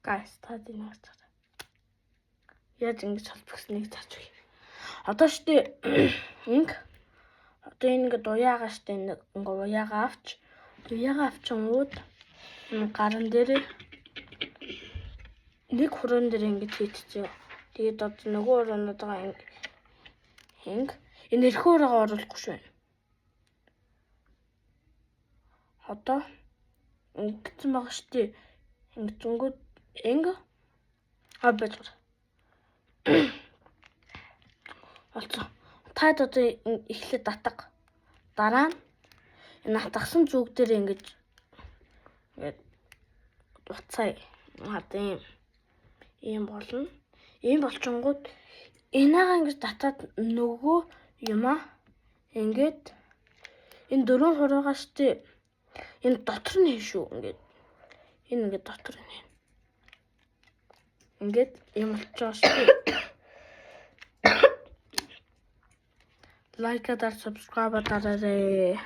Guys, та энэ харж байгаа. Яаж ингэж холбогсныг цааш. Одоо штэ одоо ингээд уяагаа штэ ингээд уяагаа авчингууд гарын дээр нэг хуруун дээр ингэж хийчихээ. Тэгээд одоо нөгөө хуруунуудаа энэ эрхөө ураагаа оруулахгүй шүү. Одоо ингэсэн байгаа штэ. Ингэнгүүд байж байгаа. Олцоо. Таад одоо эхлээд татга. Дараа нь энэ атгсан зүг дээр ингэж уцаа хадын ийм болно. Ийм болчингууд энийгаа ингэж татаад нөгөө юмаа ингээд энэ дөрөв хуруугаа штэ энэ дотор нь хийн шүү ингээд. Энэ ингээд дотор нь хийн. Ингээд юм болчихоо штэ. Лайк дараа, subscribe дараарай.